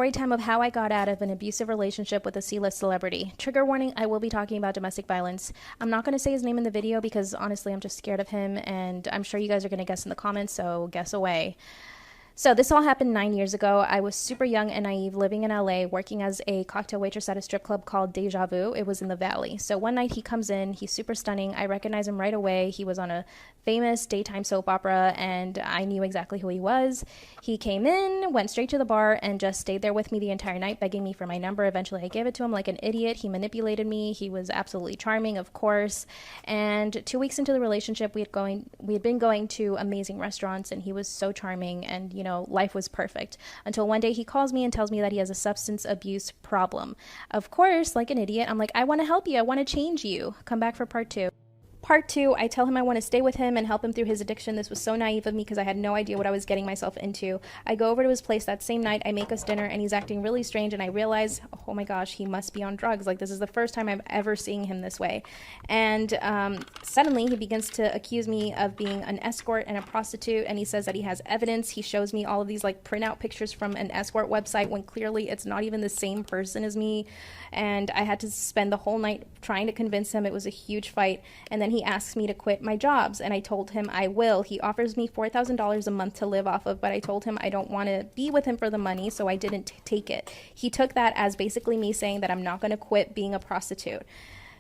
story time of how I got out of an abusive relationship with a C-list celebrity. Trigger warning, I will be talking about domestic violence. I'm not going to say his name in the video because honestly I'm just scared of him, and I'm sure you guys are going to guess in the comments, so guess away. So this all happened 9 years ago. I was super young and naive, living in LA, working as a cocktail waitress at a strip club called Deja Vu. It was in the Valley. So one night he comes in, he's super stunning. I recognize him right away. He was on a famous daytime soap opera and I knew exactly who he was. He came in, went straight to the bar and just stayed there with me the entire night, begging me for my number. Eventually I gave it to him like an idiot. He manipulated me. He was absolutely charming, of course. And 2 weeks into the relationship, we had been going to amazing restaurants and he was so charming, and life was perfect until one day he calls me and tells me that he has a substance abuse problem. Of course, like an idiot, I'm like, I want to help you. I want to change you. Come back for part two. Part two, I tell him I want to stay with him and help him through his addiction. This was so naive of me because I had no idea what I was getting myself into. I go over to his place that same night. I make us dinner and he's acting really strange and I realize, oh my gosh, he must be on drugs. Like, this is the first time I've ever seen him this way. And suddenly he begins to accuse me of being an escort and a prostitute, and he says that he has evidence. He shows me all of these like printout pictures from an escort website when clearly it's not even the same person as me. And I had to spend the whole night trying to convince him. It was a huge fight. And then he asks me to quit my jobs, and I told him I will. He offers me $4,000 a month to live off of, but I told him I don't want to be with him for the money, so I didn't take it. He took that as basically me saying that I'm not going to quit being a prostitute.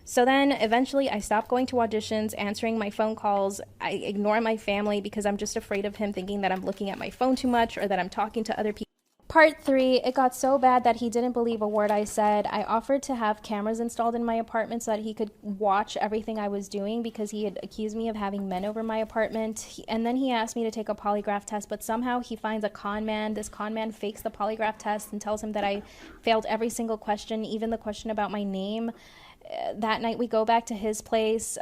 So then eventually I stopped going to auditions, answering my phone calls. I ignore my family because I'm just afraid of him thinking that I'm looking at my phone too much or that I'm talking to other people. Part three, it got so bad that he didn't believe a word I said. I offered to have cameras installed in my apartment so that he could watch everything I was doing because he had accused me of having men over my apartment. And then he asked me to take a polygraph test, but somehow he finds a con man. This con man fakes the polygraph test and tells him that I failed every single question, even the question about my name. That night we go back to his place.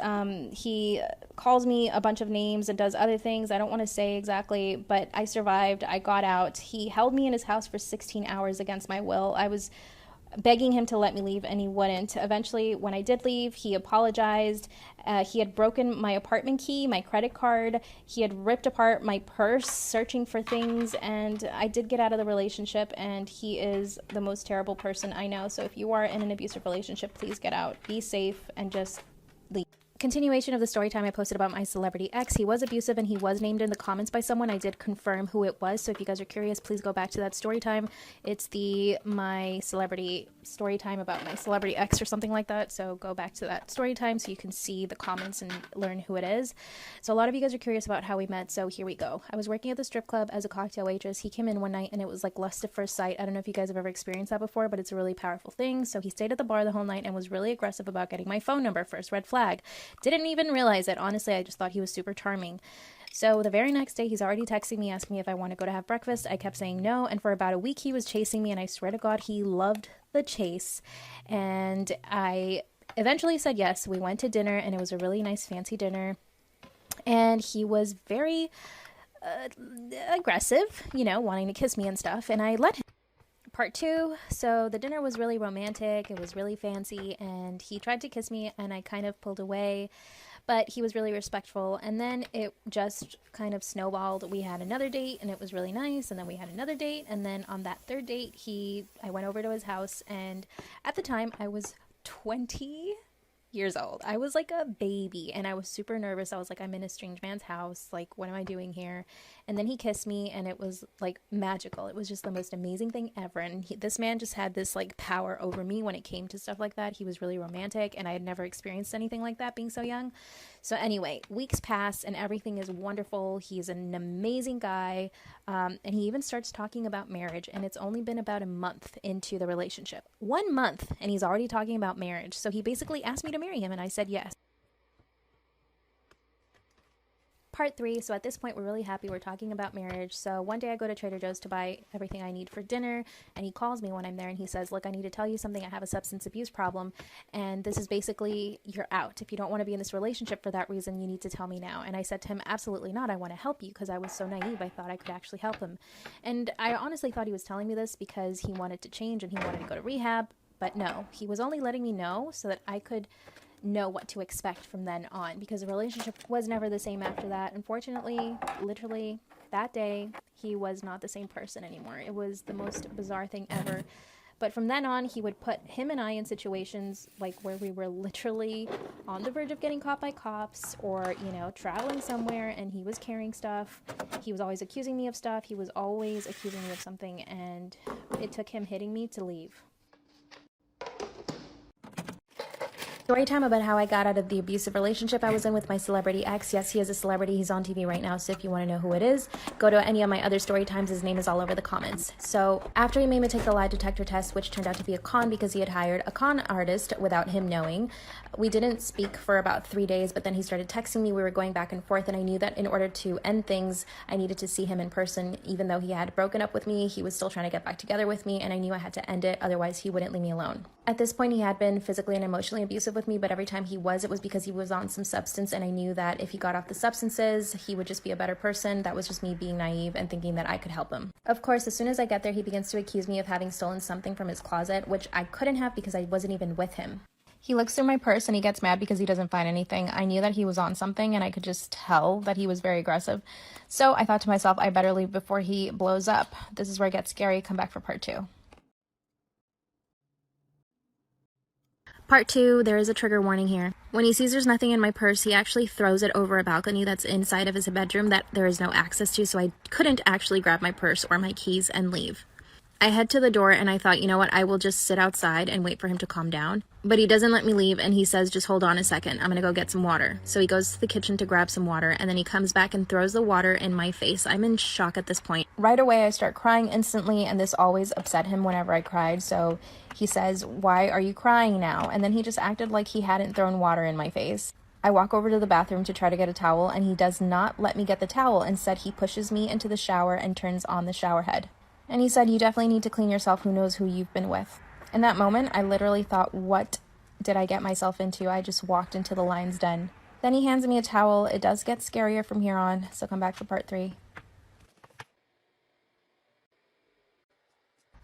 He calls me a bunch of names and does other things I don't want to say exactly, but I survived. I got out. He held me in his house for 16 hours against my will. I was begging him to let me leave and he wouldn't. Eventually, when I did leave, he apologized. He had broken my apartment key, my credit card. He had ripped apart my purse searching for things, and I did get out of the relationship, and he is the most terrible person I know. So if you are in an abusive relationship, please get out. Be safe and just leave. Continuation of the story time I posted about my celebrity ex. He was abusive and he was named in the comments by someone. I did confirm who it was, so if you guys are curious, please go back to that story time. It's my celebrity story time about my celebrity ex or something like that, so go back to that story time so you can see the comments and learn who it is. So a lot of you guys are curious about how we met, so here we go. I was working at the strip club as a cocktail waitress. He came in one night and it was like lust at first sight. I don't know if you guys have ever experienced that before, but it's a really powerful thing. So he stayed at the bar the whole night and was really aggressive about getting my phone number. First red flag. Didn't even realize it. Honestly, I just thought he was super charming. So the very next day, he's already texting me, asking me if I want to go to have breakfast. I kept saying no, and for about a week, he was chasing me, and I swear to God, he loved the chase. And I eventually said yes. We went to dinner, and it was a really nice, fancy dinner. And he was very aggressive, wanting to kiss me and stuff, and I let him. Part two, so the dinner was really romantic, it was really fancy, and he tried to kiss me, and I kind of pulled away, but he was really respectful, and then it just kind of snowballed. We had another date, and it was really nice, and then we had another date, and then on that third date, I went over to his house, and at the time, I was 20 years old. I was like a baby and I was super nervous. I was like, I'm in a strange man's house. Like, what am I doing here? And then he kissed me and it was like magical. It was just the most amazing thing ever. And this man just had this like power over me when it came to stuff like that. He was really romantic and I had never experienced anything like that being so young. So anyway, weeks pass and everything is wonderful. He's an amazing guy. And he even starts talking about marriage, and it's only been about a month into the relationship. 1 month and he's already talking about marriage. So he basically asked me to marry him and I said yes. Part three, so at this point we're really happy. We're talking about marriage. So one day I go to Trader Joe's to buy everything I need for dinner, and he calls me when I'm there and he says, look, I need to tell you something. I have a substance abuse problem, and this is basically, you're out. If you don't want to be in this relationship for that reason, you need to tell me now. And I said to him, absolutely not. I want to help you, because I was so naive. I thought I could actually help him. And I honestly thought he was telling me this because he wanted to change and he wanted to go to rehab, but no, he was only letting me know so that I could know what to expect from then on, because the relationship was never the same after that. Unfortunately, literally That day, he was not the same person anymore. It was the most bizarre thing ever. But from then on, he would put him and I in situations like where we were literally on the verge of getting caught by cops or, you know, traveling somewhere, and he was carrying stuff. He was always accusing me of stuff. He was always accusing me of something, and it took him hitting me to leave. Story time about how I got out of the abusive relationship I was in with my celebrity ex. Yes, he is a celebrity. He's on TV right now, so if you want to know who it is, go to any of my other story times. His name is all over the comments. So after he made me take the lie detector test, which turned out to be a con because he had hired a con artist without him knowing, we didn't speak for about 3 days, but then he started texting me. We were going back and forth, and I knew that in order to end things, I needed to see him in person. Even though he had broken up with me, he was still trying to get back together with me, and I knew I had to end it, otherwise he wouldn't leave me alone. At this point, he had been physically and emotionally abusive with me, but every time it was because he was on some substance, and I knew that if he got off the substances, he would just be a better person. That was just me being naive and thinking that I could help him. Of course, as soon as I get there, he begins to accuse me of having stolen something from his closet, which I couldn't have because I wasn't even with him. He looks through my purse and he gets mad because he doesn't find anything. I knew that he was on something, and I could just tell that he was very aggressive. So I thought to myself, I better leave before he blows up. This is where it gets scary. Come back for part 2. Part 2, there is a trigger warning here. When he sees there's nothing in my purse, he actually throws it over a balcony that's inside of his bedroom that there is no access to, so I couldn't actually grab my purse or my keys and leave. I head to the door and I thought, you know what, I will just sit outside and wait for him to calm down. But he doesn't let me leave, and he says, just hold on a second, I'm gonna go get some water. So he goes to the kitchen to grab some water, and then he comes back and throws the water in my face. I'm in shock at this point. Right away, I start crying instantly, and this always upset him whenever I cried. So he says, why are you crying now? And then he just acted like he hadn't thrown water in my face. I walk over to the bathroom to try to get a towel, and he does not let me get the towel. Instead, he pushes me into the shower and turns on the shower head. And he said, you definitely need to clean yourself. Who knows who you've been with? In that moment, I literally thought, what did I get myself into? I just walked into the lion's den. Then he hands me a towel. It does get scarier from here on, so come back for part 3.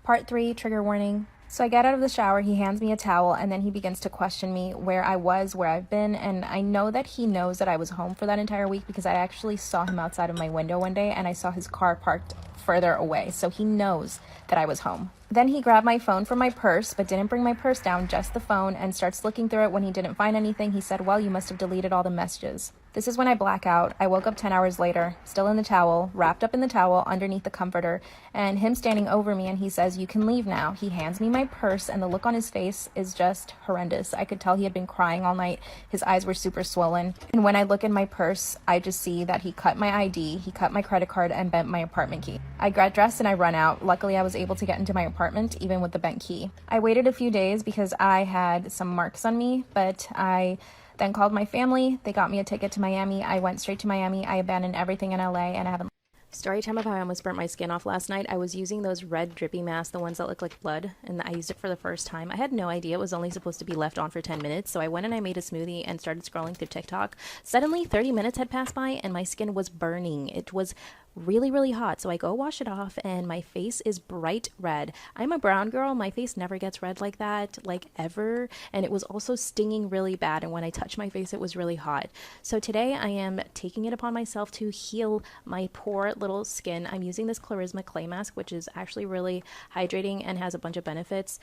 Part 3, trigger warning. So I get out of the shower, he hands me a towel, and then he begins to question me where I was, where I've been, and I know that he knows that I was home for that entire week because I actually saw him outside of my window one day, and I saw his car parked further away, so he knows that I was home. Then he grabbed my phone from my purse, but didn't bring my purse down, just the phone, and starts looking through it. When he didn't find anything, he said, well, you must have deleted all the messages. This is when I black out. I woke up 10 hours later, still in the towel, wrapped up in the towel underneath the comforter, and him standing over me, and he says, you can leave now. He hands me my purse, and the look on his face is just horrendous. I could tell he had been crying all night. His eyes were super swollen. And when I look in my purse, I just see that he cut my ID, he cut my credit card, and bent my apartment key. I got dressed and I run out. Luckily, I was able to get into my apartment, even with the bent key. I waited a few days because I had some marks on me, but I then called my family. They got me a ticket to Miami. I went straight to Miami. I abandoned everything in LA, and I haven't. Story time of how I almost burnt my skin off last night. I was using those red drippy masks, the ones that look like blood, and I used it for the first time. I had no idea it was only supposed to be left on for 10 minutes, so I went and I made a smoothie and started scrolling through TikTok. Suddenly, 30 minutes had passed by, and my skin was burning. It was really, really hot, so I go wash it off, and my face is bright red. I'm a brown girl. My face never gets red like that, like ever, and it was also stinging really bad, and when I touched my face, it was really hot. So today, I am taking it upon myself to heal my poor little skin. I'm using this Charisma clay mask, which is actually really hydrating and has a bunch of benefits.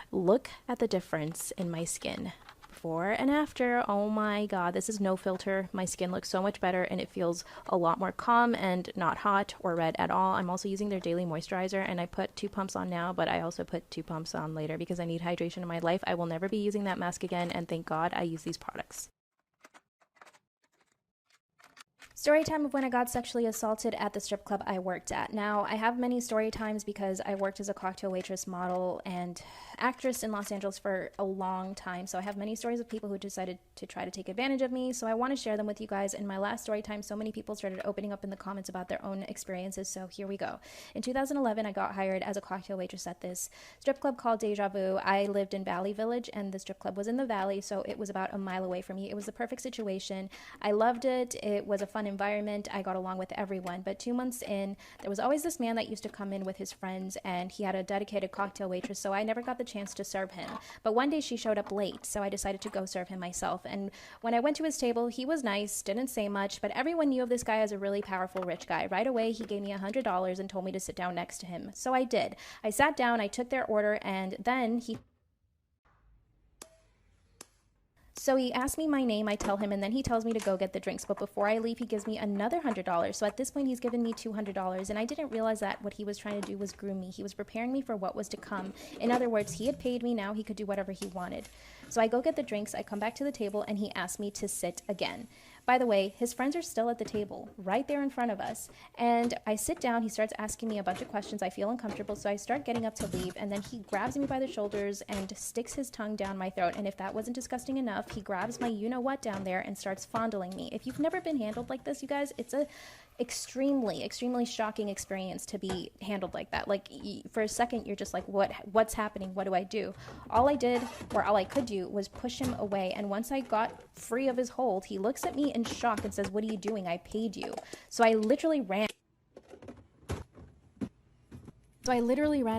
Look at the difference in my skin. Before and after. Oh my god, this is no filter. My skin looks so much better, and it feels a lot more calm and not hot or red at all. I'm also using their daily moisturizer, and I put 2 pumps on now, but I also put 2 pumps on later because I need hydration in my life. I will never be using that mask again, and thank god I use these products. Story time of when I got sexually assaulted at the strip club I worked at. Now, I have many story times because I worked as a cocktail waitress, model, and actress in Los Angeles for a long time. So I have many stories of people who decided to try to take advantage of me. So I want to share them with you guys. In my last story time, so many people started opening up in the comments about their own experiences. So here we go. In 2011, I got hired as a cocktail waitress at this strip club called Deja Vu. I lived in Valley Village, and the strip club was in the valley, so it was about a mile away from me. It was the perfect situation. I loved it. It was a fun environment. I got along with everyone. But 2 months in, there was always this man that used to come in with his friends, and he had a dedicated cocktail waitress, so I never got the chance to serve him. But one day she showed up late, so I decided to go serve him myself. And when I went to his table, he was nice, didn't say much, but everyone knew of this guy as a really powerful rich guy. Right away, he gave me $100 and told me to sit down next to him. So I did. I sat down, I took their order, and then So he asked me my name, I tell him, and then he tells me to go get the drinks. But before I leave, he gives me another $100. So at this point, he's given me $200. And I didn't realize that what he was trying to do was groom me. He was preparing me for what was to come. In other words, he had paid me, now he could do whatever he wanted. So I go get the drinks, I come back to the table, and he asked me to sit again. By the way, his friends are still at the table, right there in front of us. And I sit down, he starts asking me a bunch of questions. I feel uncomfortable, so I start getting up to leave. And then he grabs me by the shoulders and sticks his tongue down my throat. And if that wasn't disgusting enough, he grabs my you-know-what down there and starts fondling me. If you've never been handled like this, you guys, it's a extremely shocking experience to be handled like that. Like, for a second, you're just like, what's happening? What do I do? All I did, or all I could do, was push him away. And once I got free of his hold, he looks at me in shock and says, "What are you doing? I paid you." So I literally ran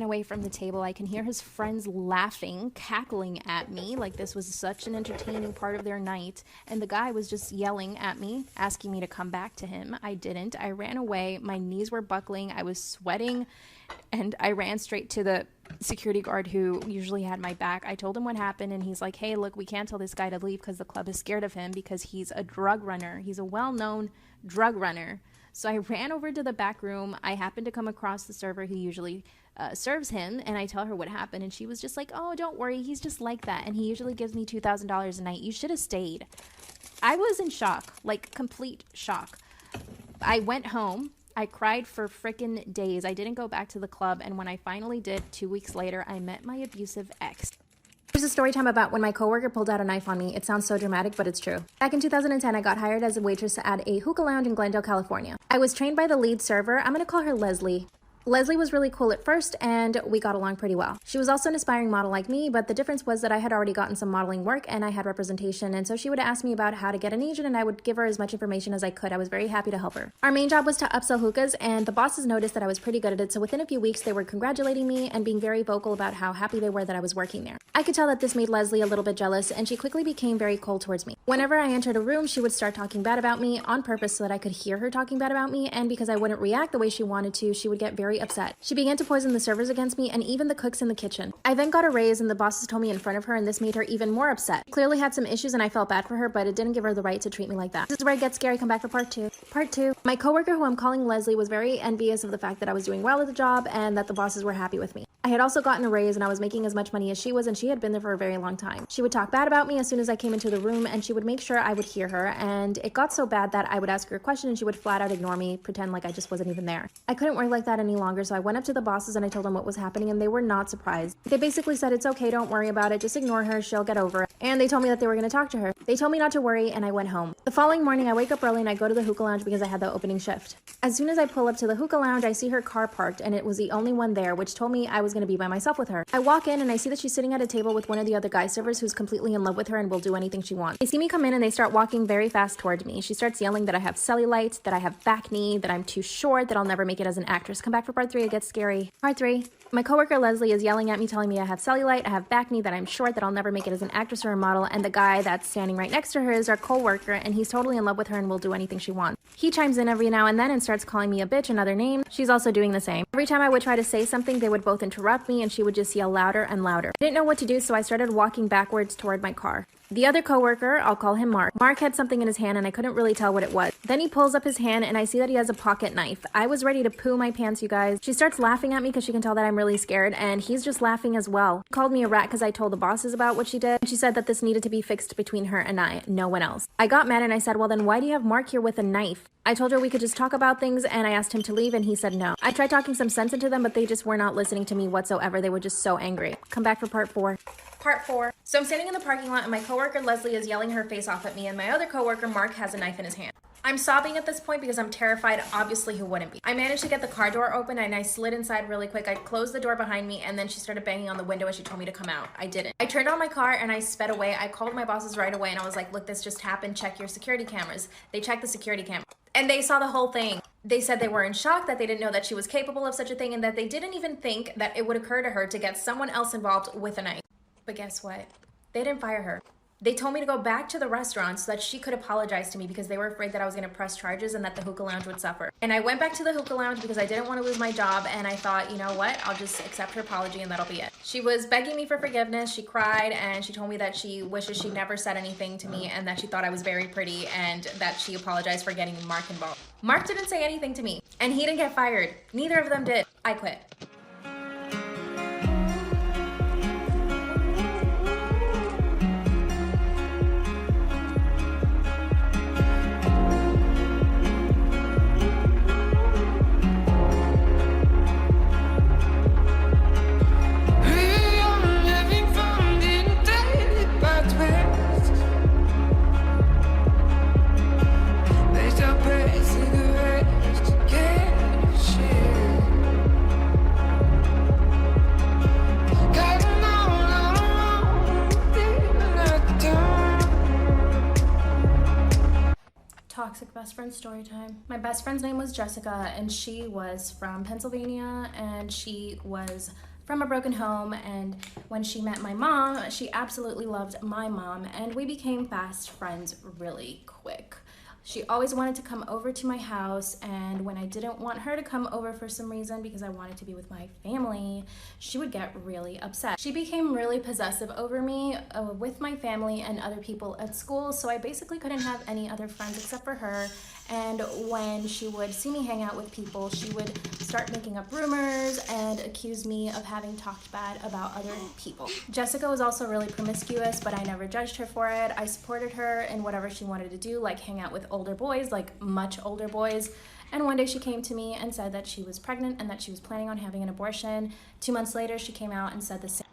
away from the table. I can hear his friends laughing, cackling at me like this was such an entertaining part of their night. And the guy was just yelling at me, asking me to come back to him. I didn't. I ran away. My knees were buckling. I was sweating. And I ran straight to the security guard who usually had my back. I told him what happened, and he's like, "Hey, look, we can't tell this guy to leave because the club is scared of him because he's a drug runner. He's a well-known drug runner." So I ran over to the back room. I happened to come across the server who usually serves him, and I tell her what happened, and she was just like, "Oh, don't worry, he's just like that, and he usually gives me $2,000 a night. You should have stayed." I was in shock, like complete shock. I went home. I cried for frickin' days. I didn't go back to the club, and when I finally did, 2 weeks later, I met my abusive ex. Here's a story time about when my coworker pulled out a knife on me. It sounds so dramatic, but it's true. Back in 2010, I got hired as a waitress at a hookah lounge in Glendale, California. I was trained by the lead server. I'm gonna call her Leslie. Leslie was really cool at first, and we got along pretty well. She was also an aspiring model like me, but the difference was that I had already gotten some modeling work and I had representation, and so she would ask me about how to get an agent, and I would give her as much information as I could. I was very happy to help her. Our main job was to upsell hookahs, and the bosses noticed that I was pretty good at it, so within a few weeks they were congratulating me and being very vocal about how happy they were that I was working there. I could tell that this made Leslie a little bit jealous, and she quickly became very cold towards me. Whenever I entered a room, she would start talking bad about me on purpose so that I could hear her talking bad about me, and because I wouldn't react the way she wanted to, she would get very upset. She began to poison the servers against me and even the cooks in the kitchen. I then got a raise, and the bosses told me in front of her, and this made her even more upset. Clearly had some issues, and I felt bad for her, but it didn't give her the right to treat me like that. This is where it gets scary. Come back for part two. Part two. My coworker, who I'm calling Leslie, was very envious of the fact that I was doing well at the job and that the bosses were happy with me. I had also gotten a raise, and I was making as much money as she was, and she had been there for a very long time. She would talk bad about me as soon as I came into the room, and she would make sure I would hear her, and it got so bad that I would ask her a question and she would flat out ignore me, pretend like I just wasn't even there. I couldn't work like that any longer, so I went up to the bosses and I told them what was happening, and they were not surprised. They basically said, "It's okay, don't worry about it, just ignore her, she'll get over it." And they told me that they were going to talk to her. They told me not to worry, and I went home. The following morning, I wake up early and I go to the hookah lounge because I had the opening shift. As soon as I pull up to the hookah lounge, I see her car parked, and it was the only one there, which told me I was going to be by myself with her. I walk in and I see that she's sitting at a table with one of the other guy servers who's completely in love with her and will do anything she wants. They see me come in and they start walking very fast towards me. She starts yelling that I have cellulite, that I have back knee, that I'm too short, that I'll never make it as an actress. Come back for part 3, it gets scary. Part 3. My coworker Leslie is yelling at me, telling me I have cellulite, I have back knee, that I'm short, that I'll never make it as an actress or a model, and the guy that's standing right next to her is our coworker, and he's totally in love with her and will do anything she wants. He chimes in every now and then and starts calling me a bitch and other names. She's also doing the same. Every time I would try to say something, they would both interrupt me, and she would just yell louder and louder. I didn't know what to do, so I started walking backwards toward my car. The other coworker, I'll call him Mark. Mark had something in his hand and I couldn't really tell what it was. Then he pulls up his hand and I see that he has a pocket knife. I was ready to poo my pants, you guys. She starts laughing at me because she can tell that I'm really scared, and he's just laughing as well. She called me a rat because I told the bosses about what she did. She said that this needed to be fixed between her and I, no one else. I got mad and I said, "Well then why do you have Mark here with a knife?" I told her we could just talk about things, and I asked him to leave and he said no. I tried talking some sense into them, but they just were not listening to me whatsoever. They were just so angry. Come back for part 4. Part 4. So I'm standing in the parking lot and my coworker Leslie is yelling her face off at me, and my other coworker Mark has a knife in his hand. I'm sobbing at this point because I'm terrified. Obviously, who wouldn't be? I managed to get the car door open and I slid inside really quick. I closed the door behind me, and then she started banging on the window and she told me to come out. I didn't. I turned on my car and I sped away. I called my bosses right away and I was like, "Look, this just happened. Check your security cameras." They checked the security camera. And they saw the whole thing. They said they were in shock, that they didn't know that she was capable of such a thing, and that they didn't even think that it would occur to her to get someone else involved with a knife. But guess what? They didn't fire her. They told me to go back to the restaurant so that she could apologize to me, because they were afraid that I was going to press charges and that the hookah lounge would suffer. And I went back to the hookah lounge because I didn't want to lose my job, and I thought, you know what, I'll just accept her apology and that'll be it. She was begging me for forgiveness. She cried, and she told me that she wishes she never said anything to me, and that she thought I was very pretty, and that she apologized for getting Mark involved. Mark didn't say anything to me, and he didn't get fired. Neither of them did. I quit. Toxic best friend story time. My best friend's name was Jessica, and she was from Pennsylvania, and she was from a broken home. And when she met my mom, she absolutely loved my mom, and we became fast friends really quick. She always wanted to come over to my house, and when I didn't want her to come over for some reason because I wanted to be with my family, she would get really upset. She became really possessive over me with my family and other people at school, so I basically couldn't have any other friends except for her. And when she would see me hang out with people, she would start making up rumors and accuse me of having talked bad about other people. Jessica was also really promiscuous, but I never judged her for it. I supported her in whatever she wanted to do, like hang out with older boys, like much older boys. And one day she came to me and said that she was pregnant and that she was planning on having an abortion. 2 months later, she came out and said the same.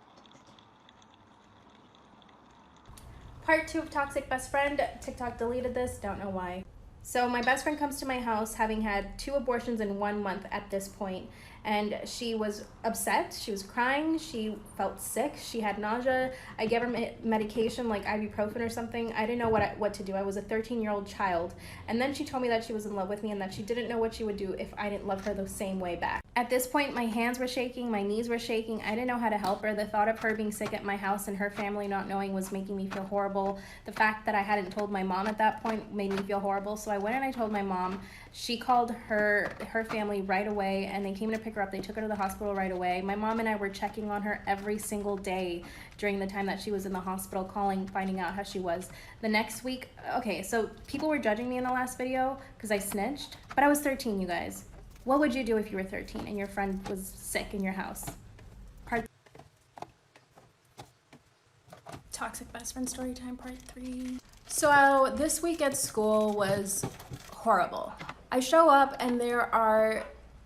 Part 2 of Toxic Best Friend. TikTok deleted this, don't know why. So my best friend comes to my house having had 2 abortions in 1 month at this point, and she was upset, she was crying, she felt sick, she had nausea. I gave her medication like ibuprofen or something. I didn't know what to do. I was a 13-year-old child. And then she told me that she was in love with me and that she didn't know what she would do if I didn't love her the same way back. At this point, my hands were shaking, my knees were shaking. I didn't know how to help her. The thought of her being sick at my house and her family not knowing was making me feel horrible. The fact that I hadn't told my mom at that point made me feel horrible. So I went and I told my mom. She called her family right away, and they came to pick her up. They took her to the hospital right away. My mom and I were checking on her every single day during the time that she was in the hospital, calling, finding out how she was. The next week, okay, so people were judging me in the last video because I snitched, but I was 13, you guys. What would you do if you were 13 and your friend was sick in your house? Toxic best friend story time, part 3. So this week at school was horrible. I show up and there are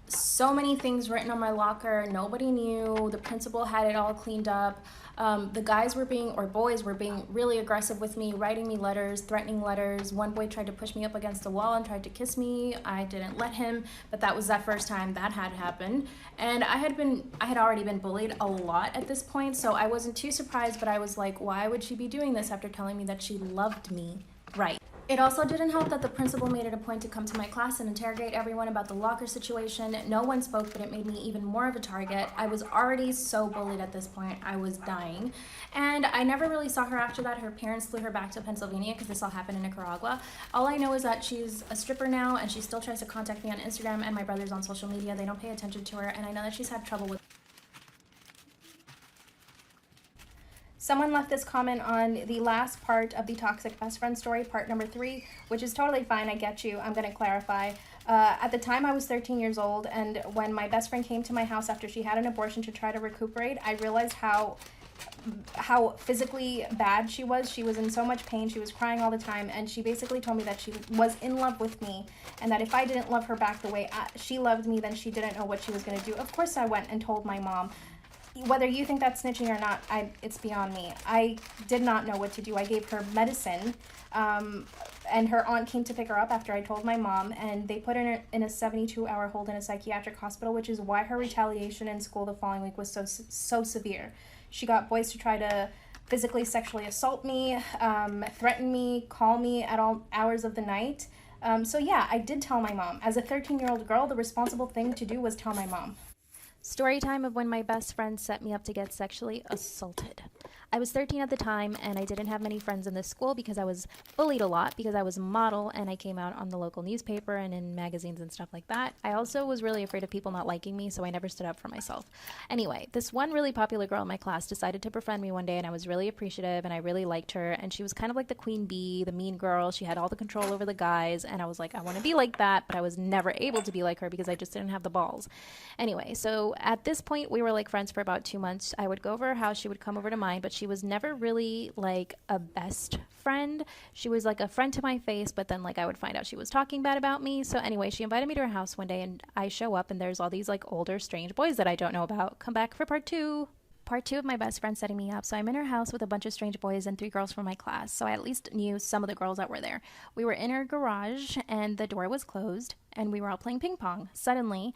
so many things written on my locker. Nobody knew. The principal had it all cleaned up. The guys were boys were being really aggressive with me, writing me letters, threatening letters. One boy tried to push me up against the wall and tried to kiss me. I didn't let him, but that was that first time that had happened. And I had already been bullied a lot at this point, so I wasn't too surprised, but I was like, why would she be doing this after telling me that she loved me? Right. It also didn't help that the principal made it a point to come to my class and interrogate everyone about the locker situation. No one spoke, but it made me even more of a target. I was already so bullied at this point. I was dying. And I never really saw her after that. Her parents flew her back to Pennsylvania because this all happened in Nicaragua. All I know is that she's a stripper now, and she still tries to contact me on Instagram, and my brother's on social media. They don't pay attention to her, and I know that she's had trouble with. Someone left this comment on the last part of the toxic best friend story, part number 3, which is totally fine. I get you. I'm going to clarify. At the time, I was 13 years old, and when my best friend came to my house after she had an abortion to try to recuperate, I realized how physically bad she was. She was in so much pain. She was crying all the time, and she basically told me that she was in love with me, and that if I didn't love her back the way she loved me, then she didn't know what she was going to do. Of course, I went and told my mom. Whether you think that's snitching or not, it's beyond me. I did not know what to do. I gave her medicine, and her aunt came to pick her up after I told my mom, and they put her in a 72-hour hold in a psychiatric hospital, which is why her retaliation in school the following week was so severe. She got boys to try to physically sexually assault me, threaten me, call me at all hours of the night. So yeah, I did tell my mom. As a 13-year-old girl, the responsible thing to do was tell my mom. Story time of when my best friend set me up to get sexually assaulted. I was 13 at the time, and I didn't have many friends in this school because I was bullied a lot because I was a model and I came out on the local newspaper and in magazines and stuff like that. I also was really afraid of people not liking me, so I never stood up for myself. Anyway, this one really popular girl in my class decided to befriend me one day, and I was really appreciative and I really liked her, and she was kind of like the queen bee, the mean girl. She had all the control over the guys, and I was like, I want to be like that, but I was never able to be like her because I just didn't have the balls. Anyway, so at this point, we were like friends for about 2 months. I would go over her house, she would come over to mine, but she was never really like a best friend. She was like a friend to my face, but then like I would find out she was talking bad about me. So anyway, she invited me to her house one day, and I show up and there's all these like older strange boys that I don't know about. Come back for part two. Part two of my best friend setting me up. So I'm in her house with a bunch of strange boys and 3 girls from my class. So I at least knew some of the girls that were there. We were in her garage and the door was closed and we were all playing ping pong. Suddenly,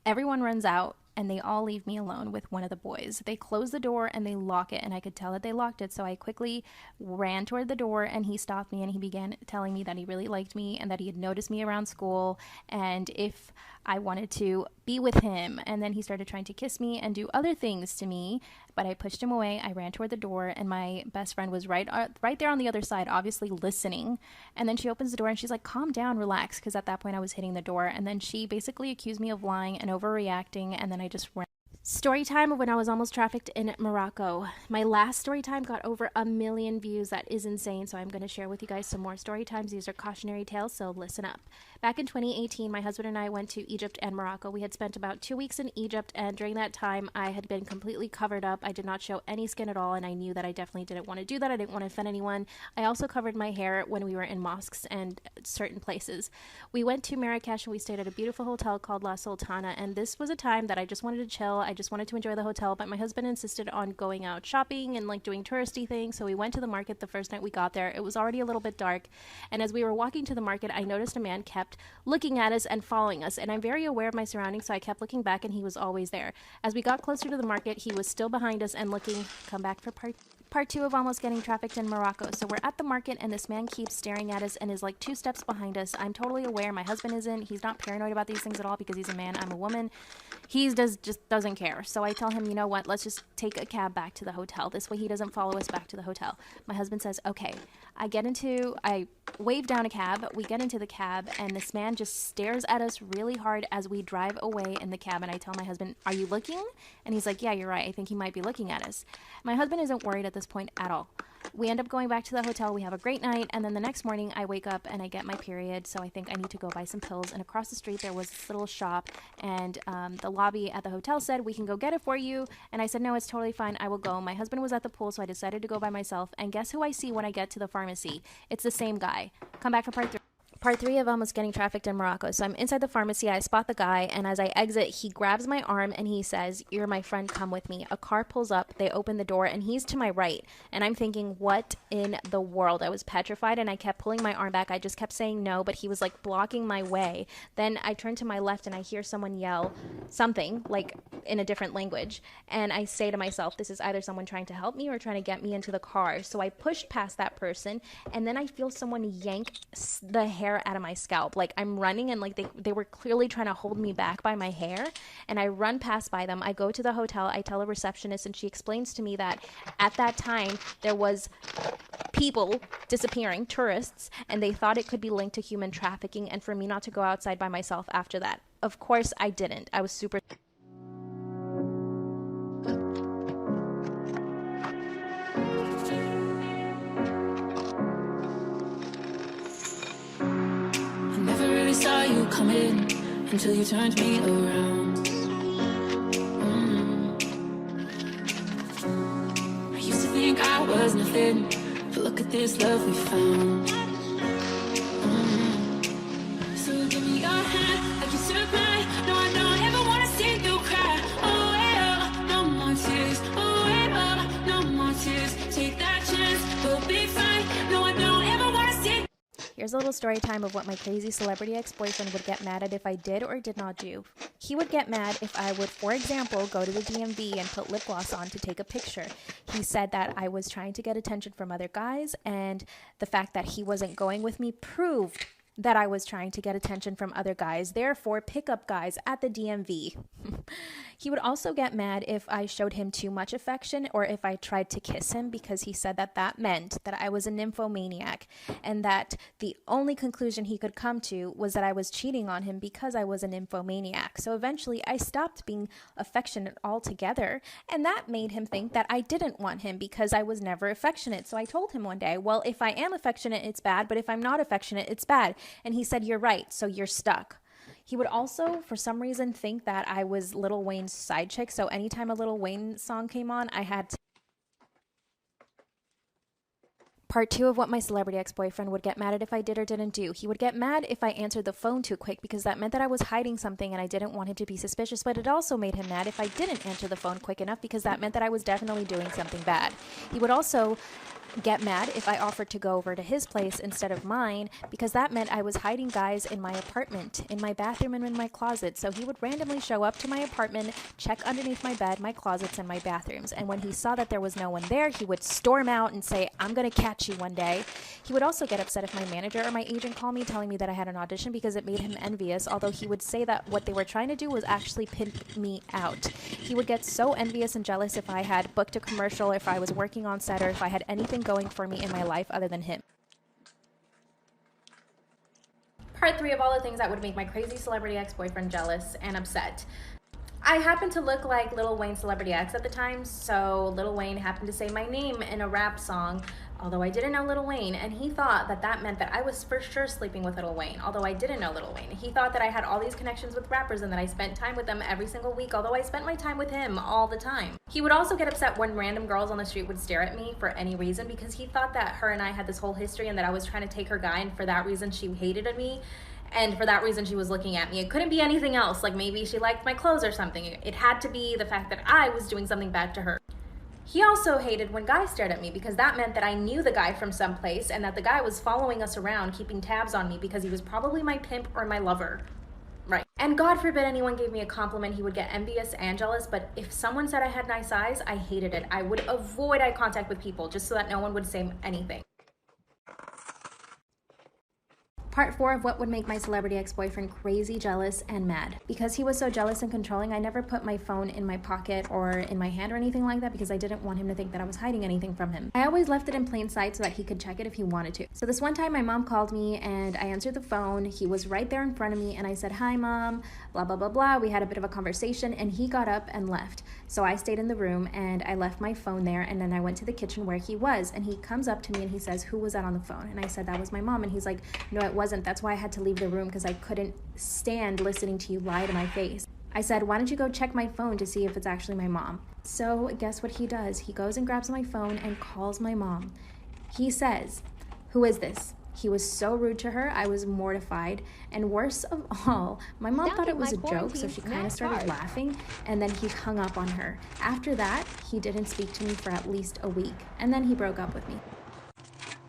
everyone runs out and they all leave me alone with one of the boys. They close the door and they lock it, and I could tell that they locked it, so I quickly ran toward the door and he stopped me and he began telling me that he really liked me and that he had noticed me around school and if I wanted to be with him. And then he started trying to kiss me and do other things to me, but I pushed him away. I ran toward the door and my best friend was right there on the other side, obviously listening. And then she opens the door and she's like, calm down, relax, because at that point I was hitting the door. And then she basically accused me of lying and overreacting, and then I just ran. Story time of when I was almost trafficked in Morocco. My last story time got over 1 million views. That is insane. So I'm going to share with you guys some more story times. These are cautionary tales, so listen up. Back in 2018, my husband and I went to Egypt and Morocco. We had spent about 2 weeks in Egypt, and during that time, I had been completely covered up. I did not show any skin at all, and I knew that I definitely didn't want to do that. I didn't want to offend anyone. I also covered my hair when we were in mosques and certain places. We went to Marrakesh, and we stayed at a beautiful hotel called La Sultana, and this was a time that I just wanted to chill. I just wanted to enjoy the hotel, but my husband insisted on going out shopping and like doing touristy things, so we went to the market the first night we got there. It was already a little bit dark, and as we were walking to the market, I noticed a man kept looking at us and following us, and I'm very aware of my surroundings, so I kept looking back and he was always there. As we got closer to the market, he was still behind us and looking. Come back for part 2 of almost getting trafficked in Morocco. So we're at the market and this man keeps staring at us and is like 2 steps behind us. I'm totally aware. My husband isn't. He's not paranoid about these things at all because he's a man. I'm a woman. He just doesn't care. So I tell him, you know what, let's just take a cab back to the hotel. This way he doesn't follow us back to the hotel. My husband says, okay. I wave down a cab. We get into the cab and this man just stares at us really hard as we drive away in the cab. And I tell my husband, are you looking? And he's like, yeah, you're right. I think he might be looking at us. My husband isn't worried at this point at all. We end up going back to the hotel. We have a great night. And then the next morning I wake up and I get my period. So I think I need to go buy some pills. And across the street there was this little shop. And the lobby at the hotel said, we can go get it for you. And I said, no, it's totally fine. I will go. My husband was at the pool, so I decided to go by myself. And guess who I see when I get to the pharmacy? It's the same guy. Come back for part 3. Part 3 of almost getting trafficked in Morocco. So I'm inside the pharmacy. I spot the guy, and as I exit, he grabs my arm and he says, you're my friend, come with me. A car pulls up, they open the door, and he's to my right. And I'm thinking, what in the world? I was petrified, and I kept pulling my arm back. I just kept saying no, but he was like blocking my way. Then I turn to my left, and I hear someone yell something, like in a different language. And I say to myself, this is either someone trying to help me or trying to get me into the car. So I pushed past that person, and then I feel someone yank the hair out of my scalp. Like I'm running and like they were clearly trying to hold me back by my hair, and I run past by them. I go to the hotel. I tell a receptionist, and she explains to me that at that time there was people disappearing, tourists, and they thought it could be linked to human trafficking, and for me not to go outside by myself after that. Of course I didn't. I was super saw you coming until you turned me around. I used to think I was nothing, but look at this love we found. So give me your hand, like you should cry. No, I don't ever wanna see you cry. Oh, yeah, no more tears. Oh, yeah, no more tears. Take that chance, we'll be fine. No, I don't ever wanna see. Here's a little story time of what my crazy celebrity ex-boyfriend would get mad at if I did or did not do. He would get mad if I would, for example, go to the DMV and put lip gloss on to take a picture. He said that I was trying to get attention from other guys, and the fact that he wasn't going with me proved that I was trying to get attention from other guys, therefore pickup guys at the DMV. He would also get mad if I showed him too much affection or if I tried to kiss him, because he said that that meant that I was a nymphomaniac and that the only conclusion he could come to was that I was cheating on him because I was a nymphomaniac. So eventually I stopped being affectionate altogether, and that made him think that I didn't want him because I was never affectionate. So I told him one day, well, if I am affectionate, it's bad, but if I'm not affectionate, it's bad. And he said, you're right, so you're stuck. He would also, for some reason, think that I was Lil Wayne's side chick. So anytime a Lil Wayne song came on, I had to. Part 2 of what my celebrity ex-boyfriend would get mad at if I did or didn't do. He would get mad if I answered the phone too quick, because that meant that I was hiding something and I didn't want him to be suspicious, but it also made him mad if I didn't answer the phone quick enough, because that meant that I was definitely doing something bad. He would also get mad if I offered to go over to his place instead of mine, because that meant I was hiding guys in my apartment, in my bathroom and in my closet. So he would randomly show up to my apartment, check underneath my bed, my closets, and my bathrooms. And when he saw that there was no one there, he would storm out and say, I'm gonna catch you one day. He would also get upset if my manager or my agent called me telling me that I had an audition, because it made him envious, although he would say that what they were trying to do was actually pimp me out. He would get so envious and jealous if I had booked a commercial, if I was working on set, or if I had anything going for me in my life other than him. Part 3 of all the things that would make my crazy celebrity ex-boyfriend jealous and upset. I happened to look like Lil Wayne's celebrity ex at the time, so Lil Wayne happened to say my name in a rap song, although I didn't know Lil Wayne, and he thought that that meant that I was for sure sleeping with Lil Wayne, although I didn't know Lil Wayne. He thought that I had all these connections with rappers and that I spent time with them every single week, although I spent my time with him all the time. He would also get upset when random girls on the street would stare at me for any reason, because he thought that her and I had this whole history and that I was trying to take her guy, and for that reason she hated me. And for that reason, she was looking at me. It couldn't be anything else, like maybe she liked my clothes or something. It had to be the fact that I was doing something bad to her. He also hated when guys stared at me, because that meant that I knew the guy from someplace and that the guy was following us around, keeping tabs on me, because he was probably my pimp or my lover. Right. And God forbid anyone gave me a compliment, he would get envious and jealous, but if someone said I had nice eyes, I hated it. I would avoid eye contact with people just so that no one would say anything. Part 4 of what would make my celebrity ex-boyfriend crazy, jealous, and mad. Because he was so jealous and controlling, I never put my phone in my pocket or in my hand or anything like that, because I didn't want him to think that I was hiding anything from him. I always left it in plain sight so that he could check it if he wanted to. So this one time my mom called me and I answered the phone. He was right there in front of me and I said, hi mom, blah, blah, blah, blah. We had a bit of a conversation and he got up and left. So I stayed in the room and I left my phone there, and then I went to the kitchen where he was, and he comes up to me and he says, who was that on the phone? And I said, that was my mom. And he's like, no, it wasn't. That's why I had to leave the room, because I couldn't stand listening to you lie to my face. I said, why don't you go check my phone to see if it's actually my mom? So guess what he does? He goes and grabs my phone and calls my mom. He says, who is this? He was so rude to her. I was mortified. And worst of all, my mom thought it was a joke, so she kind of started laughing, and then he hung up on her. After that, he didn't speak to me for at least a week, and then he broke up with me.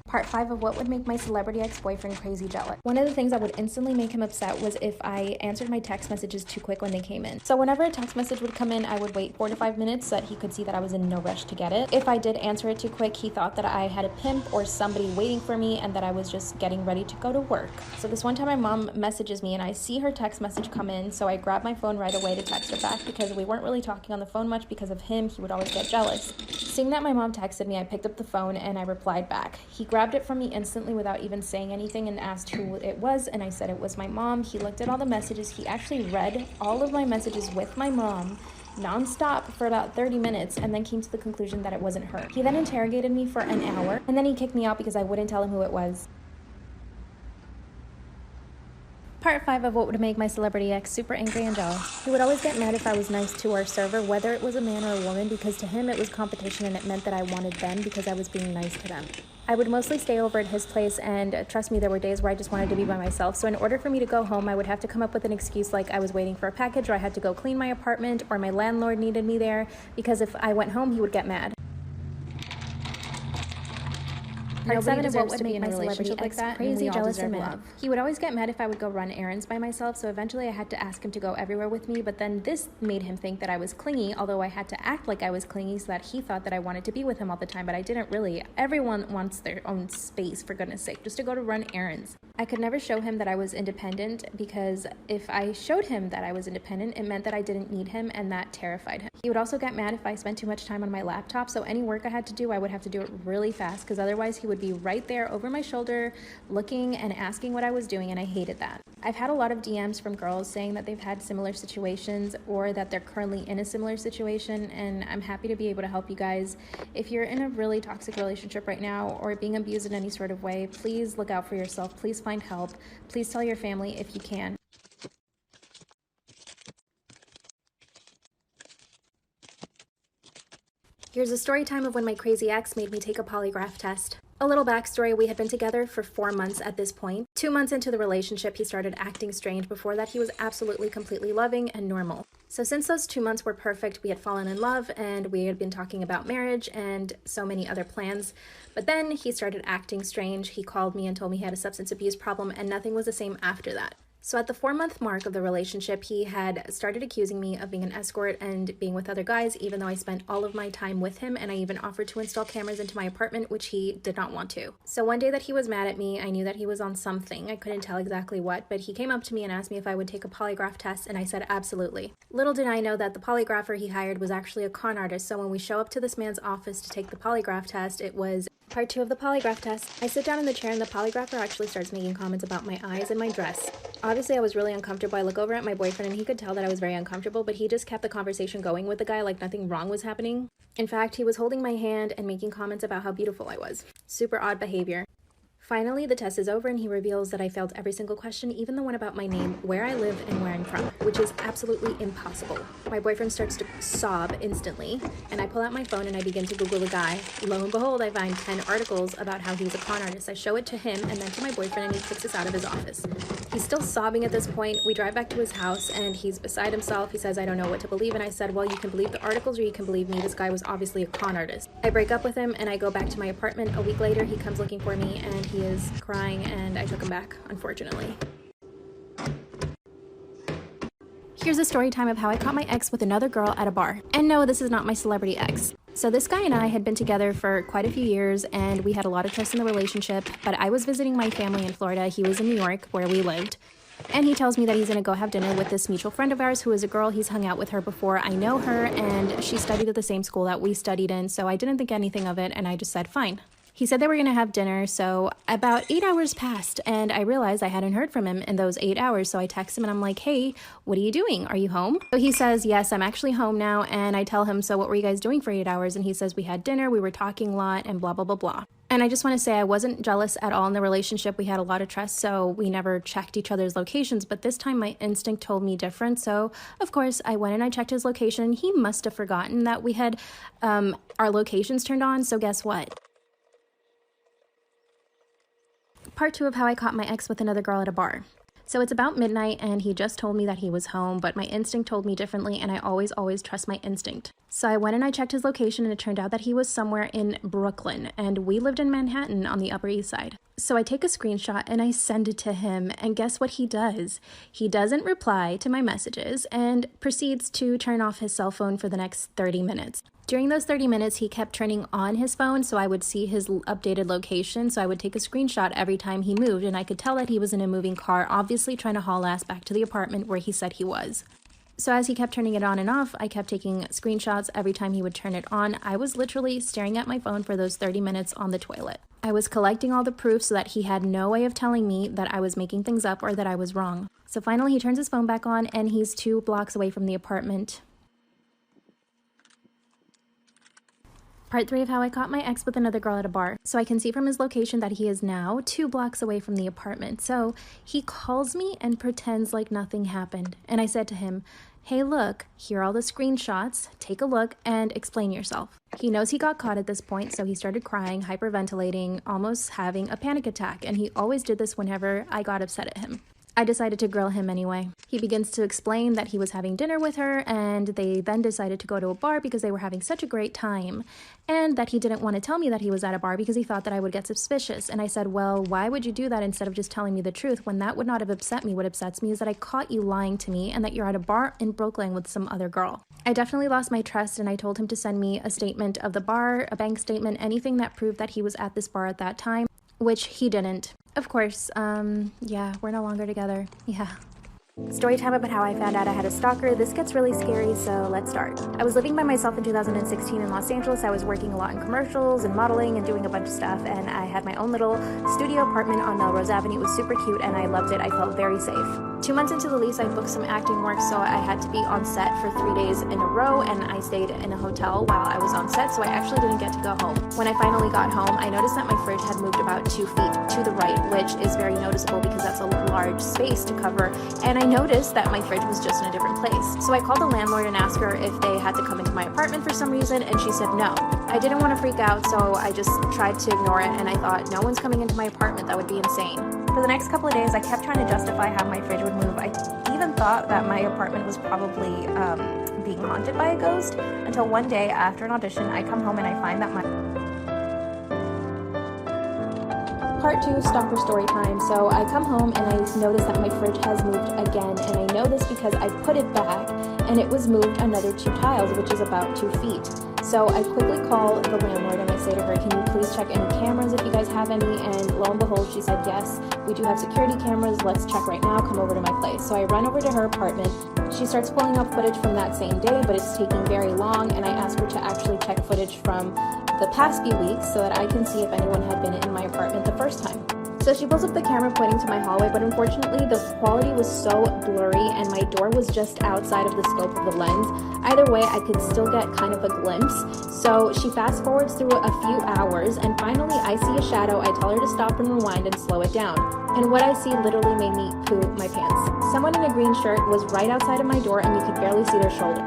Part 5 of what would make my celebrity ex-boyfriend crazy jealous. One of the things that would instantly make him upset was if I answered my text messages too quick when they came in. So whenever a text message would come in, I would wait 4 to 5 minutes so that he could see that I was in no rush to get it. If I did answer it too quick, he thought that I had a pimp or somebody waiting for me and that I was just getting ready to go to work. So this one time my mom messages me and I see her text message come in, so I grab my phone right away to text her back, because we weren't really talking on the phone much because of him. He would always get jealous. Seeing that my mom texted me, I picked up the phone and I replied back. He grabbed it from me instantly without even saying anything and asked who it was, and I said it was my mom. He looked at all the messages. He actually read all of my messages with my mom non-stop for about 30 minutes and then came to the conclusion that it wasn't her. He then interrogated me for an hour, and then he kicked me out because I wouldn't tell him who it was. Part 5 of what would make my celebrity ex super angry and jealous. He would always get mad if I was nice to our server, whether it was a man or a woman, because to him it was competition and it meant that I wanted them because I was being nice to them. I would mostly stay over at his place, and trust me, there were days where I just wanted to be by myself. So in order for me to go home, I would have to come up with an excuse like I was waiting for a package, or I had to go clean my apartment, or my landlord needed me there, because if I went home, he would get mad. Part 7 of what would make in a my celebrity relationship like ex that, crazy, and we all jealous, deserve and mad. love. He would always get mad if I would go run errands by myself, so eventually I had to ask him to go everywhere with me, but then this made him think that I was clingy, although I had to act like I was clingy so that he thought that I wanted to be with him all the time, but I didn't really. Everyone wants their own space, for goodness sake, just to go to run errands. I could never show him that I was independent, because if I showed him that I was independent, it meant that I didn't need him, and that terrified him. He would also get mad if I spent too much time on my laptop, so any work I had to do, I would have to do it really fast, because otherwise he would be right there over my shoulder looking and asking what I was doing, and I hated that. I've had a lot of DMs from girls saying that they've had similar situations or that they're currently in a similar situation, and I'm happy to be able to help you guys. If you're in a really toxic relationship right now or being abused in any sort of way, please look out for yourself. Please find help. Please tell your family if you can. Here's a story time of when my crazy ex made me take a polygraph test. A little backstory, we had been together for 4 months at this point. 2 months into the relationship, he started acting strange. Before that, he was absolutely completely loving and normal. So since those 2 months were perfect, we had fallen in love and we had been talking about marriage and so many other plans. But then he started acting strange. He called me and told me he had a substance abuse problem, and nothing was the same after that. So at the 4-month mark of the relationship, he had started accusing me of being an escort and being with other guys, even though I spent all of my time with him, and I even offered to install cameras into my apartment, which he did not want to. So one day that he was mad at me, I knew that he was on something. I couldn't tell exactly what, but he came up to me and asked me if I would take a polygraph test, and I said absolutely. Little did I know that the polygrapher he hired was actually a con artist, so when we show up to this man's office to take the polygraph test, it was part 2 of the polygraph test. I sit down in the chair and the polygrapher actually starts making comments about my eyes and my dress. Obviously, I was really uncomfortable. I look over at my boyfriend and he could tell that I was very uncomfortable, but he just kept the conversation going with the guy like nothing wrong was happening. In fact, he was holding my hand and making comments about how beautiful I was. Super odd behavior. Finally, the test is over and he reveals that I failed every single question, even the one about my name, where I live, and where I'm from, which is absolutely impossible. My boyfriend starts to sob instantly, and I pull out my phone and I begin to Google the guy. Lo and behold, I find 10 articles about how he's a con artist. I show it to him and then to my boyfriend, and he kicks us out of his office. He's still sobbing at this point. We drive back to his house and he's beside himself. He says, I don't know what to believe. And I said, well, you can believe the articles or you can believe me. This guy was obviously a con artist. I break up with him and I go back to my apartment. A week later, he comes looking for me and he is crying, and I took him back, unfortunately. Here's a story time of how I caught my ex with another girl at a bar. And no, this is not my celebrity ex. So this guy and I had been together for quite a few years and we had a lot of trust in the relationship, but I was visiting my family in Florida. He was in New York, where we lived. And he tells me that he's gonna go have dinner with this mutual friend of ours who is a girl. He's hung out with her before. I know her and she studied at the same school that we studied in, so I didn't think anything of it and I just said, fine. He said they were going to have dinner, so about 8 hours passed, and I realized I hadn't heard from him in those 8 hours, so I text him and I'm like, hey, what are you doing? Are you home? So he says, yes, I'm actually home now, and I tell him, so what were you guys doing for 8 hours? And he says, we had dinner, we were talking a lot, and blah, blah, blah, blah. And I just want to say I wasn't jealous at all in the relationship. We had a lot of trust, so we never checked each other's locations, but this time my instinct told me different, so of course I went and I checked his location. He must have forgotten that we had our locations turned on, so guess what? Part 2 of how I caught my ex with another girl at a bar. So it's about midnight and he just told me that he was home, but my instinct told me differently and I always trust my instinct. So I went and I checked his location and it turned out that he was somewhere in Brooklyn and we lived in Manhattan on the Upper East Side. So I take a screenshot and I send it to him, and guess what he does? He doesn't reply to my messages and proceeds to turn off his cell phone for the next 30 minutes. During those 30 minutes, he kept turning on his phone so I would see his updated location, so I would take a screenshot every time he moved, and I could tell that he was in a moving car, obviously trying to haul ass back to the apartment where he said he was. So as he kept turning it on and off, I kept taking screenshots every time he would turn it on. I was literally staring at my phone for those 30 minutes on the toilet. I was collecting all the proof so that he had no way of telling me that I was making things up or that I was wrong. So finally he turns his phone back on and he's 2 blocks away from the apartment. Part 3 of how I caught my ex with another girl at a bar. So I can see from his location that he is now 2 blocks away from the apartment. So he calls me and pretends like nothing happened. And I said to him, hey, look, here are all the screenshots, take a look and explain yourself. He knows he got caught at this point, so he started crying, hyperventilating, almost having a panic attack. And he always did this whenever I got upset at him. I decided to grill him anyway. He begins to explain that he was having dinner with her, and they then decided to go to a bar because they were having such a great time, and that he didn't want to tell me that he was at a bar because he thought that I would get suspicious. And I said, well, why would you do that instead of just telling me the truth when that would not have upset me? What upsets me is that I caught you lying to me and that you're at a bar in Brooklyn with some other girl. I definitely lost my trust, and I told him to send me a statement of the bar, a bank statement, anything that proved that he was at this bar at that time, which he didn't. Of course, yeah, we're no longer together. Yeah. Story time about how I found out I had a stalker. This gets really scary, so let's start. I was living by myself in 2016 in Los Angeles. I was working a lot in commercials and modeling and doing a bunch of stuff, and I had my own little studio apartment on Melrose Avenue. It was super cute, and I loved it. I felt very safe. 2 months into the lease, I booked some acting work, so I had to be on set for 3 days in a row, and I stayed in a hotel while I was on set, so I actually didn't get to go home. When I finally got home, I noticed that my fridge had moved about 2 feet to the right, which is very noticeable because that's a large space to cover, and I noticed that my fridge was just in a different place. So I called the landlord and asked her if they had to come into my apartment for some reason, and she said no. I didn't want to freak out, so I just tried to ignore it, and I thought, no one's coming into my apartment, that would be insane. For the next couple of days, I kept trying to justify how my fridge would move. I even thought that my apartment was probably being haunted by a ghost, until one day after an audition, I come home and I find that my... Part 2, stalker story time. So I come home and I notice that my fridge has moved again, and I know this because I put it back and it was moved another 2 tiles, which is about 2 feet. So I quickly call the landlord and I say to her, can you please check any cameras if you guys have any? And lo and behold, she said, yes, we do have security cameras. Let's check right now. Come over to my place. So I run over to her apartment. She starts pulling up footage from that same day, but it's taking very long, and I ask her to actually check footage from the past few weeks so that I can see if anyone had been in my apartment the first time. So she pulls up the camera pointing to my hallway, but unfortunately the quality was so blurry and my door was just outside of the scope of the lens. Either way, I could still get kind of a glimpse. So she fast forwards through a few hours, and finally I see a shadow. I tell her to stop and rewind and slow it down. And what I see literally made me poo my pants. Someone in a green shirt was right outside of my door, and you could barely see their shoulder.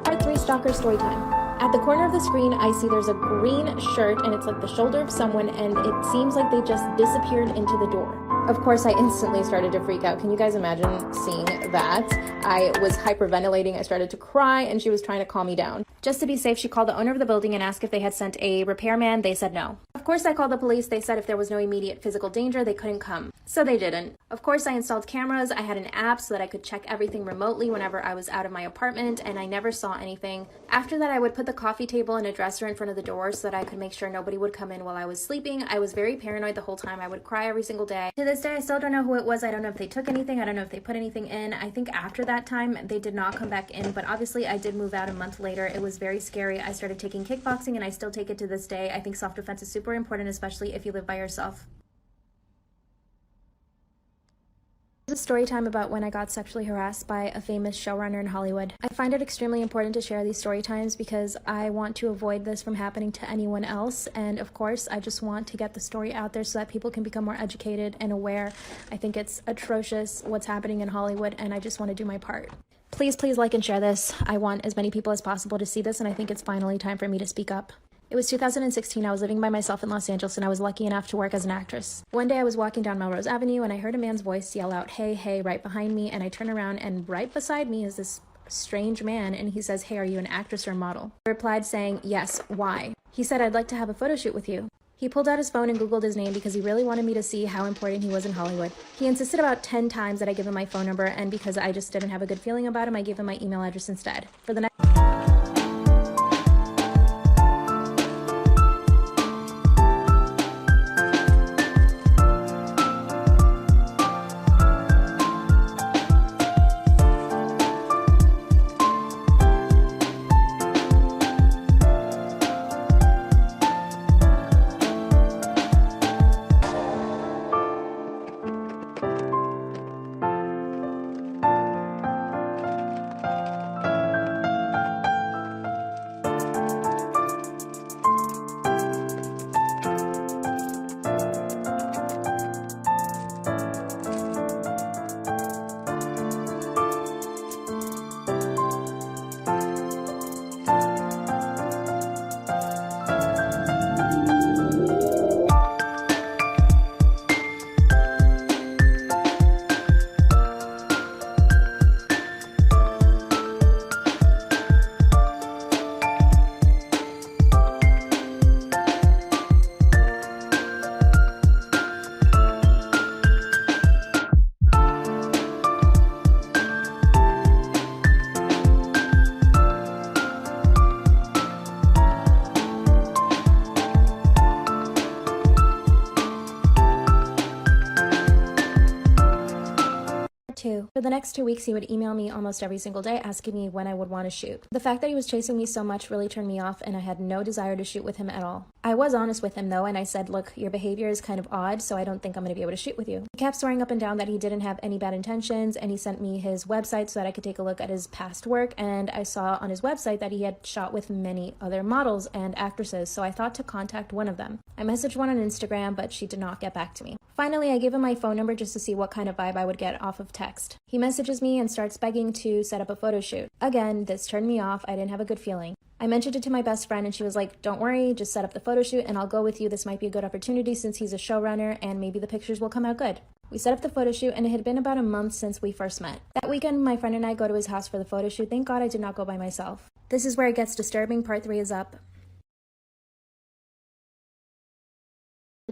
Part 3, stalker story time. At the corner of the screen, I see there's a green shirt, and it's like the shoulder of someone, and it seems like they just disappeared into the door. Of course, I instantly started to freak out. Can you guys imagine seeing that? I was hyperventilating. I started to cry, and she was trying to calm me down. Just to be safe, she called the owner of the building and asked if they had sent a repairman. They said no. Of course, I called the police. They said if there was no immediate physical danger, they couldn't come. So they didn't. Of course, I installed cameras. I had an app so that I could check everything remotely whenever I was out of my apartment, and I never saw anything. After that, I would put the coffee table and a dresser in front of the door so that I could make sure nobody would come in while I was sleeping. I was very paranoid the whole time. I would cry every single day. To this day, I still don't know who it was. I don't know if they took anything. I don't know if they put anything in. I think after that time, they did not come back in, but obviously I did move out a month later. It was very scary. I started taking kickboxing, and I still take it to this day. I think self-defense is super important, especially if you live by yourself. A story time about when I got sexually harassed by a famous showrunner in Hollywood. I find it extremely important to share these story times because I want to avoid this from happening to anyone else, and of course I just want to get the story out there so that people can become more educated and aware. I think it's atrocious what's happening in Hollywood, and I just want to do my part. Please like and share this. I want as many people as possible to see this, and I think it's finally time for me to speak up. It was 2016. I was living by myself in Los Angeles, and I was lucky enough to work as an actress. One day I was walking down Melrose Avenue, and I heard a man's voice yell out, "Hey, hey," right behind me, and I turn around, and right beside me is this strange man, and he says, "Hey, are you an actress or a model?" I replied saying, "Yes, why?" He said, "I'd like to have a photo shoot with you." He pulled out his phone and Googled his name because he really wanted me to see how important he was in Hollywood. He insisted about 10 times that I give him my phone number, and because I just didn't have a good feeling about him, I gave him my email address instead. For the next For the next 2 weeks, he would email me almost every single day asking me when I would want to shoot. The fact that he was chasing me so much really turned me off, and I had no desire to shoot with him at all. I was honest with him though, and I said, look, your behavior is kind of odd, so I don't think I'm going to be able to shoot with you. He kept swearing up and down that he didn't have any bad intentions, and he sent me his website so that I could take a look at his past work, and I saw on his website that he had shot with many other models and actresses, so I thought to contact one of them. I messaged one on Instagram, but she did not get back to me. Finally, I gave him my phone number just to see what kind of vibe I would get off of text. He messages me and starts begging to set up a photo shoot. Again, this turned me off. I didn't have a good feeling. I mentioned it to my best friend and she was like, don't worry, just set up the photo shoot and I'll go with you. This might be a good opportunity since he's a showrunner and maybe the pictures will come out good. We set up the photo shoot and it had been about a month since we first met. That weekend, my friend and I go to his house for the photo shoot. Thank God I did not go by myself. This is where it gets disturbing. Part 3 is up.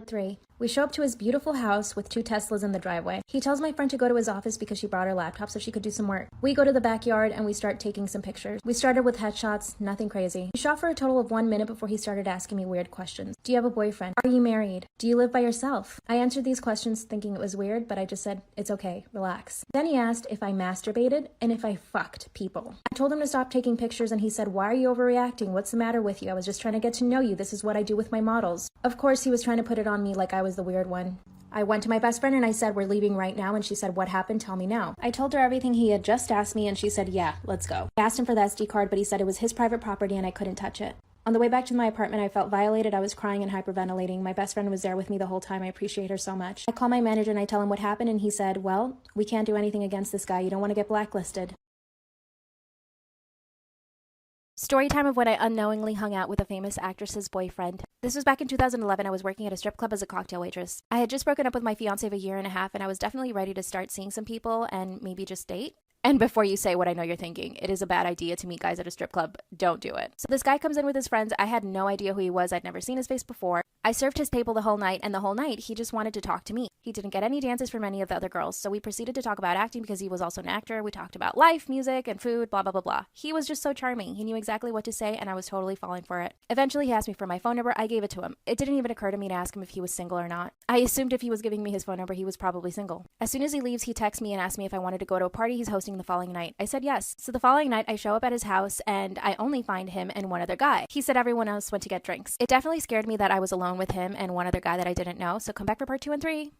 3. We show up to his beautiful house with 2 Teslas in the driveway. He tells my friend to go to his office because she brought her laptop so she could do some work. We go to the backyard and we start taking some pictures. We started with headshots, nothing crazy. We shot for a total of 1 minute before he started asking me weird questions. Do you have a boyfriend? Are you married? Do you live by yourself? I answered these questions thinking it was weird, but I just said, it's okay, relax. Then he asked if I masturbated and if I fucked people. I told him to stop taking pictures and he said, why are you overreacting? What's the matter with you? I was just trying to get to know you. This is what I do with my models. Of course, he was trying to put it on me like I was the weird one. I went to my best friend and I said, we're leaving right now, and she said, what happened? Tell me now. I told her everything he had just asked me and she said, yeah, let's go. I asked him for the SD card, but he said it was his private property and I couldn't touch it. On the way back to my apartment, I felt violated. I was crying and hyperventilating. My best friend was there with me the whole time. I appreciate her so much. I call my manager and I tell him what happened and he said, well, we can't do anything against this guy. You don't want to get blacklisted. Story time of when I unknowingly hung out with a famous actress's boyfriend. This was back in 2011. I was working at a strip club as a cocktail waitress. I had just broken up with my fiance of a year and a half, and I was definitely ready to start seeing some people and maybe just date. And before you say what I know you're thinking, it is a bad idea to meet guys at a strip club. Don't do it. So this guy comes in with his friends. I had no idea who he was. I'd never seen his face before. I served his table the whole night, and the whole night he just wanted to talk to me. He didn't get any dances from any of the other girls, so we proceeded to talk about acting because he was also an actor. We talked about life, music, and food, blah, blah, blah, blah. He was just so charming. He knew exactly what to say, and I was totally falling for it. Eventually, he asked me for my phone number. I gave it to him. It didn't even occur to me to ask him if he was single or not. I assumed if he was giving me his phone number, he was probably single. As soon as he leaves, he texts me and asks me if I wanted to go to a party he's hosting the following night. I said yes. So the following night, I show up at his house, and I only find him and one other guy. He said everyone else went to get drinks. It definitely scared me that I was alone with him and one other guy that I didn't know, so come back for part 2 and 3.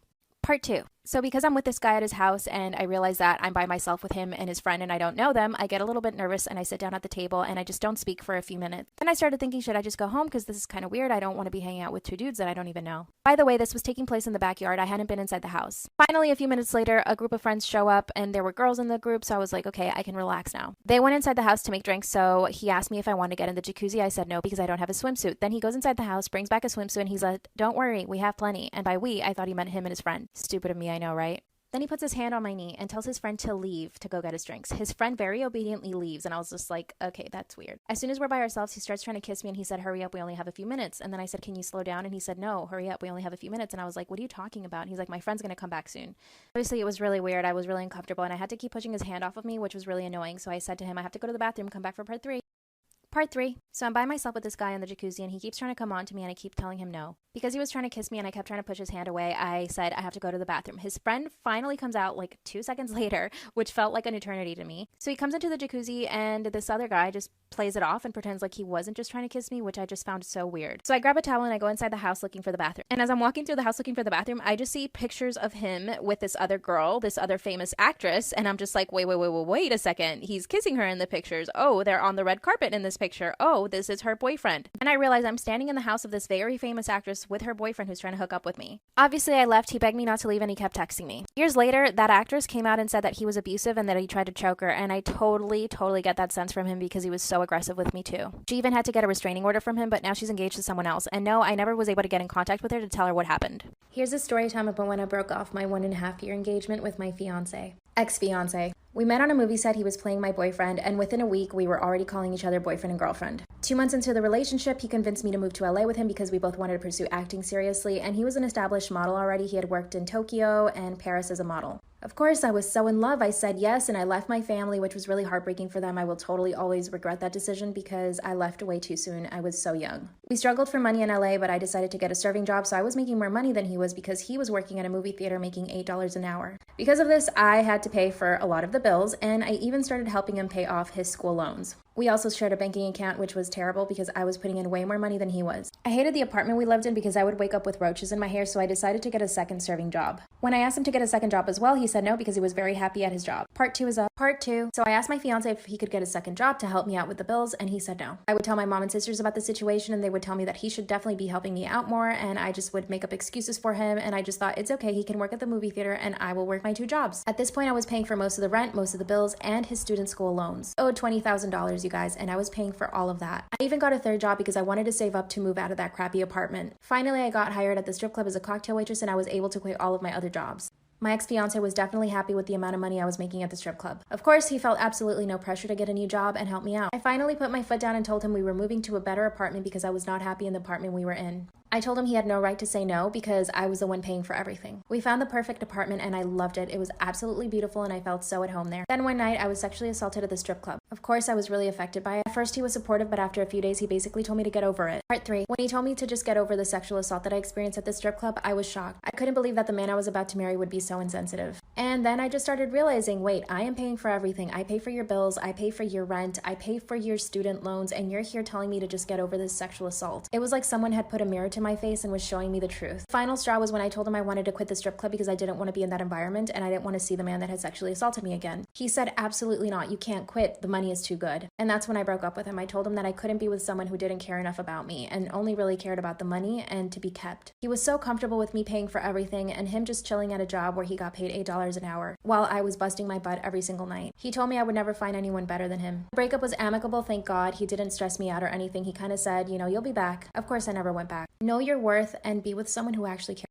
Part 2. So because I'm with this guy at his house and I realize that I'm by myself with him and his friend and I don't know them, I get a little bit nervous and I sit down at the table and I just don't speak for a few minutes. Then I started thinking, should I just go home because this is kind of weird? I don't want to be hanging out with 2 dudes that I don't even know. By the way, this was taking place in the backyard. I hadn't been inside the house. Finally, a few minutes later, a group of friends show up and there were girls in the group, so I was like, okay, I can relax now. They went inside the house to make drinks, so he asked me if I wanted to get in the jacuzzi. I said no because I don't have a swimsuit. Then he goes inside the house, brings back a swimsuit, and he's like, don't worry, we have plenty. And by we, I thought he meant him and his friend. Stupid of me, I know, right? Then he puts his hand on my knee and tells his friend to leave to go get his drinks. His friend very obediently leaves, and I was just like, okay, that's weird. As soon as we're by ourselves, he starts trying to kiss me, and he said, hurry up, we only have a few minutes. And then I said, can you slow down? And he said, no, hurry up, we only have a few minutes. And I was like, what are you talking about? And he's like, my friend's gonna come back soon. Obviously, it was really weird. I was really uncomfortable, and I had to keep pushing his hand off of me, which was really annoying. So I said to him, I have to go to the bathroom, come back for part 3. Part 3. So I'm by myself with this guy in the jacuzzi and he keeps trying to come on to me and I keep telling him no. Because he was trying to kiss me and I kept trying to push his hand away, I said I have to go to the bathroom. His friend finally comes out like 2 seconds later, which felt like an eternity to me. So he comes into the jacuzzi and this other guy just plays it off and pretends like he wasn't just trying to kiss me, which I just found so weird. So I grab a towel and I go inside the house looking for the bathroom. And as I'm walking through the house looking for the bathroom, I just see pictures of him with this other girl, this other famous actress, and I'm just like, wait a second. He's kissing her in the pictures. Oh, they're on the red carpet in this picture. Oh, this is her boyfriend. And I realize I'm standing in the house of this very famous actress with her boyfriend who's trying to hook up with me. Obviously, I left. He begged me not to leave and he kept texting me. Years later, that actress came out and said that he was abusive and that he tried to choke her, and I totally get that sense from him because he was so aggressive with me too. She even had to get a restraining order from him, but now she's engaged to someone else. And no, I never was able to get in contact with her to tell her what happened. Here's a story time about when I broke off my 1.5-year engagement with my ex-fiance. We met on a movie set. He was playing my boyfriend, and within a week, we were already calling each other boyfriend and girlfriend. 2 months into the relationship, he convinced me to move to LA with him because we both wanted to pursue acting seriously, and he was an established model already. He had worked in Tokyo and Paris as a model. Of course, I was so in love. I said yes, and I left my family, which was really heartbreaking for them. I will totally always regret that decision because I left way too soon. I was so young. We struggled for money in LA, but I decided to get a serving job, so I was making more money than he was because he was working at a movie theater making $8 an hour. Because of this, I had to pay for a lot of the bills, and I even started helping him pay off his school loans. We also shared a banking account, which was terrible because I was putting in way more money than he was. I hated the apartment we lived in because I would wake up with roaches in my hair, so I decided to get a second serving job. When I asked him to get a second job as well, he said no because he was very happy at his job. Part 2 is up. Part 2. So I asked my fiance if he could get a second job to help me out with the bills, and he said no. I would tell my mom and sisters about the situation, and they would tell me that he should definitely be helping me out more, and I just would make up excuses for him, and I just thought it's okay, he can work at the movie theater, and I will work my 2 jobs. At this point, I was paying for most of the rent, most of the bills, and his student school loans. Owed $20,000, you guys, and I was paying for all of that. I even got a 3rd job because I wanted to save up to move out of that crappy apartment. Finally, I got hired at the strip club as a cocktail waitress, and I was able to quit all of my other jobs. My ex-fiance was definitely happy with the amount of money I was making at the strip club. Of course, he felt absolutely no pressure to get a new job and help me out. I finally put my foot down and told him we were moving to a better apartment because I was not happy in the apartment we were in. I told him he had no right to say no because I was the one paying for everything. We found the perfect apartment and I loved it. It was absolutely beautiful and I felt so at home there. Then one night I was sexually assaulted at the strip club. Of course, I was really affected by it. At first he was supportive, but after a few days he basically told me to get over it. Part 3. When he told me to just get over the sexual assault that I experienced at the strip club, I was shocked. I couldn't believe that the man I was about to marry would be so insensitive. And then I just started realizing, wait, I am paying for everything. I pay for your bills, I pay for your rent, I pay for your student loans, and you're here telling me to just get over this sexual assault. It was like someone had put a mirror to my face and was showing me the truth. The final straw was when I told him I wanted to quit the strip club because I didn't want to be in that environment and I didn't want to see the man that had sexually assaulted me again. He said, absolutely not, you can't quit, the money is too good. And that's when I broke up with him. I told him that I couldn't be with someone who didn't care enough about me and only really cared about the money and to be kept. He was so comfortable with me paying for everything and him just chilling at a job where he got paid $8 an hour while I was busting my butt every single night. He told me I would never find anyone better than him. The breakup was amicable, thank God. He didn't stress me out or anything. He kind of said, you'll be back. Of course, I never went back. Know your worth and be with someone who actually cares.